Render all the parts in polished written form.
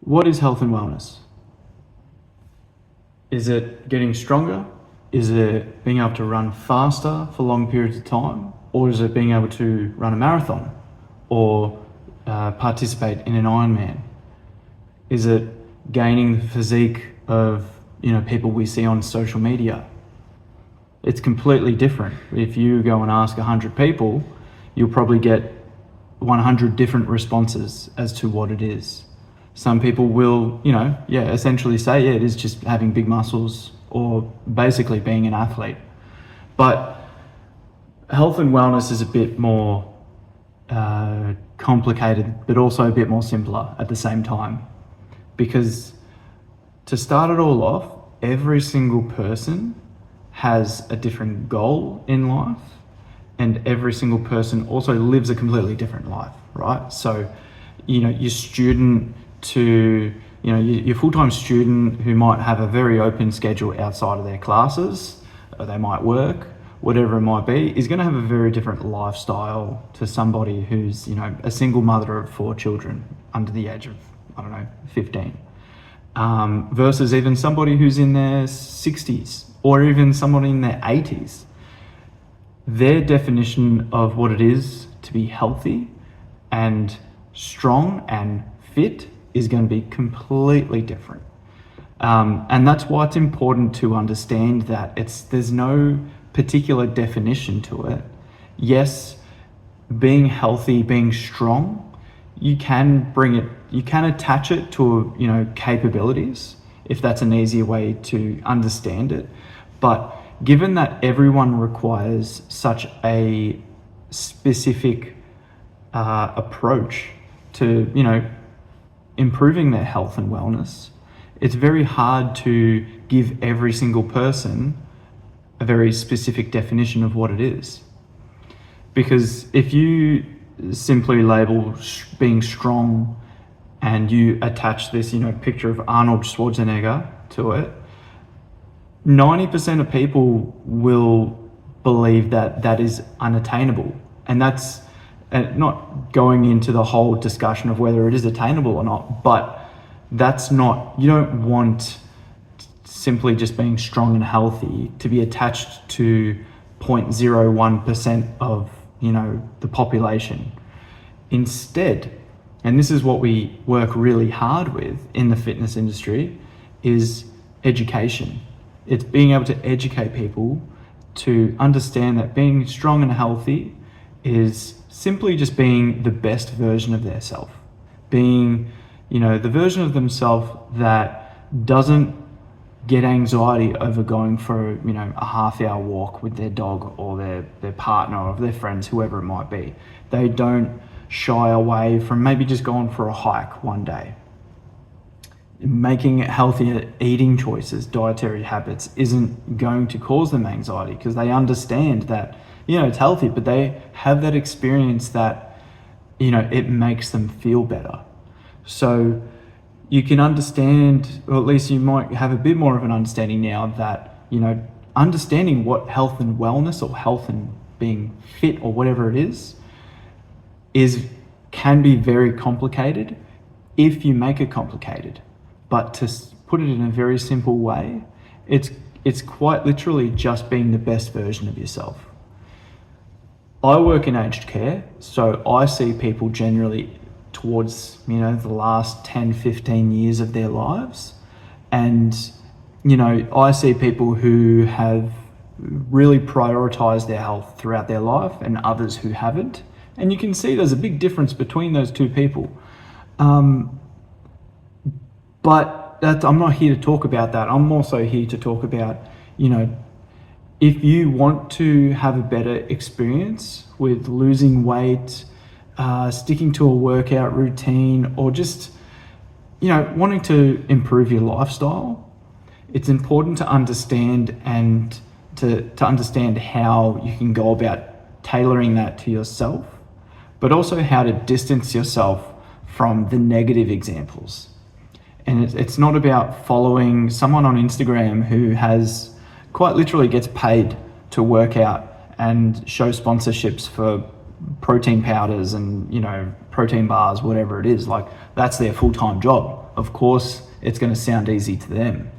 What is health and wellness? Is it getting stronger? Is it being able to run faster for long periods of time? Or is it being able to run a marathon or participate in an Ironman? Is it gaining the physique of people we see on social media? It's completely different. If you go and ask 100 people, you'll probably get 100 different responses as to what it is. Some people will, essentially say, yeah, it is just having big muscles or basically being an athlete. But health and wellness is a bit more complicated, but also a bit more simpler at the same time. Because to start it all off, every single person has a different goal in life, and every single person also lives a completely different life, right? So, your student to, your full-time student who might have a very open schedule outside of their classes, or they might work, whatever it might be, is going to have a very different lifestyle to somebody who's, a single mother of 4 children under the age of, 15. Versus even somebody who's in their 60s or even somebody in their 80s. Their definition of what it is to be healthy and strong and fit is going to be completely different. And that's why it's important to understand that there's no particular definition to it. Yes, being healthy, being strong, you can attach it to, capabilities, if that's an easier way to understand it. But given that everyone requires such a specific approach to, improving their health and wellness, it's very hard to give every single person a very specific definition of what it is. Because if you simply label being strong and you attach this, picture of Arnold Schwarzenegger to it, 90% of people will believe that is unattainable. And that's not going into the whole discussion of whether it is attainable or not, but you don't want simply just being strong and healthy to be attached to 0.01% of, the population. Instead, and this is what we work really hard with in the fitness industry, is education. It's being able to educate people to understand that being strong and healthy is simply just being the best version of their self. Being, the version of themselves that doesn't get anxiety over going for, a half-hour walk with their dog or their partner or their friends, whoever it might be. They don't shy away from maybe just going for a hike one day. Making healthier eating choices, dietary habits, isn't going to cause them anxiety because they understand that, it's healthy, but they have that experience that, it makes them feel better. So you can understand, or at least you might have a bit more of an understanding now that, understanding what health and wellness or health and being fit or whatever it is can be very complicated if you make it complicated. But to put it in a very simple way, it's quite literally just being the best version of yourself. I work in aged care, so I see people generally towards, the last 10, 15 years of their lives. And, I see people who have really prioritized their health throughout their life and others who haven't. And you can see there's a big difference between those two people. But I'm not here to talk about that. I'm also here to talk about, if you want to have a better experience with losing weight, sticking to a workout routine, or just, wanting to improve your lifestyle, it's important to understand and to understand how you can go about tailoring that to yourself, but also how to distance yourself from the negative examples. And it's not about following someone on Instagram who has quite literally gets paid to work out and show sponsorships for protein powders and, protein bars, whatever it is. Like, that's their full-time job. Of course, it's going to sound easy to them.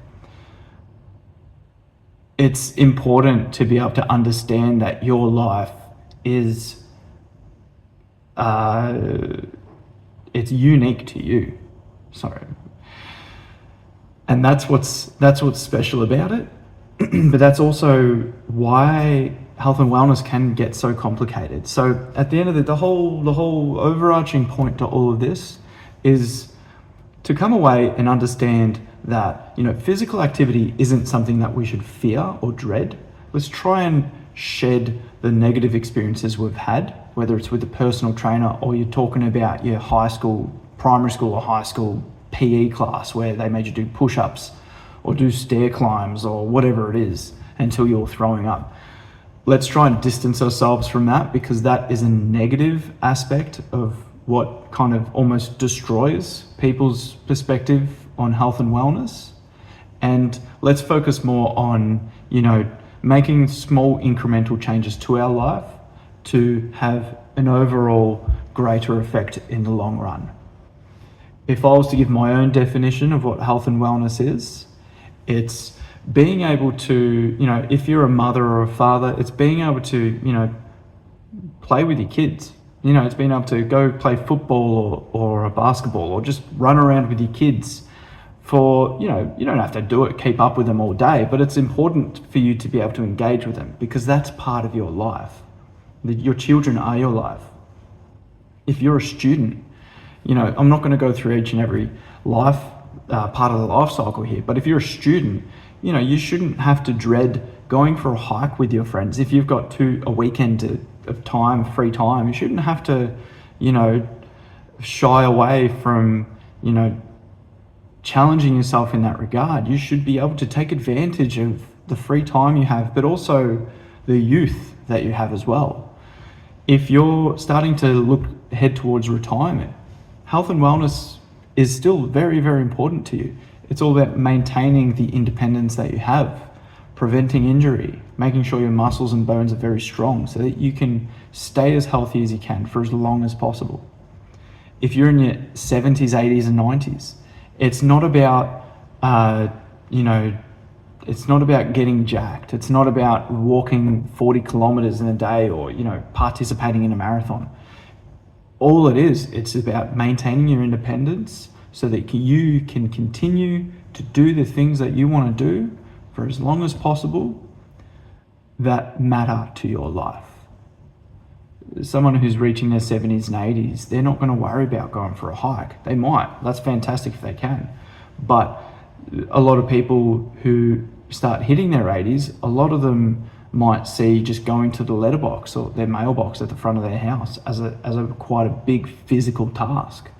It's important to be able to understand that your life is it's unique to you. Sorry. And that's what's special about it. But that's also why health and wellness can get so complicated. So at the end of the whole overarching point to all of this is to come away and understand that, you know, physical activity isn't something that we should fear or dread. Let's try and shed the negative experiences we've had, whether it's with a personal trainer or you're talking about your primary school or high school PE class where they made you do push-ups or do stair climbs or whatever it is until you're throwing up. Let's try and distance ourselves from that, because that is a negative aspect of what kind of almost destroys people's perspective on health and wellness. And let's focus more on, you know, making small incremental changes to our life to have an overall greater effect in the long run. If I was to give my own definition of what health and wellness is, it's being able to, you know, if you're a mother or a father, it's being able to, you know, play with your kids. You know, it's being able to go play football or a basketball or just run around with your kids for, you know, you don't have to do it, keep up with them all day, but it's important for you to be able to engage with them because that's part of your life. Your children are your life. If you're a student, you know, I'm not going to go through each and every life part of the life cycle here, but if you're a student, you know, you shouldn't have to dread going for a hike with your friends. If you've got a weekend of time, free time, you shouldn't have to, you know, shy away from, you know, challenging yourself in that regard. You should be able to take advantage of the free time you have, but also the youth that you have as well. If you're starting to head towards retirement, health and wellness is still very, very important to you. It's all about maintaining the independence that you have, preventing injury, making sure your muscles and bones are very strong so that you can stay as healthy as you can for as long as possible. If you're in your 70s, 80s, and 90s, it's not about, you know, it's not about getting jacked. It's not about walking 40 kilometers in a day or, you know, participating in a marathon. All it is, it's about maintaining your independence so that you can continue to do the things that you want to do for as long as possible that matter to your life. Someone who's reaching their 70s and 80s, they're not going to worry about going for a hike. They might. That's fantastic if they can. But a lot of people who start hitting their 80s, a lot of them might see just going to the letterbox or their mailbox at the front of their house as a quite a big physical task.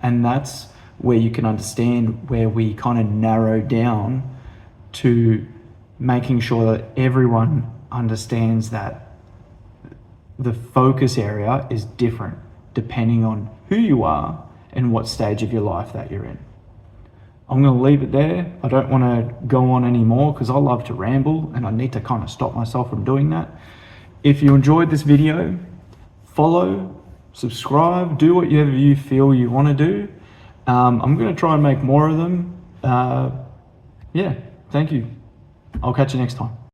And that's where you can understand where we kind of narrow down to making sure that everyone understands that the focus area is different depending on who you are and what stage of your life that you're in. I'm going to leave it there. I don't want to go on anymore because I love to ramble and I need to kind of stop myself from doing that. If you enjoyed this video, follow, subscribe, do whatever you feel you want to do. I'm going to try and make more of them. Yeah, thank you. I'll catch you next time.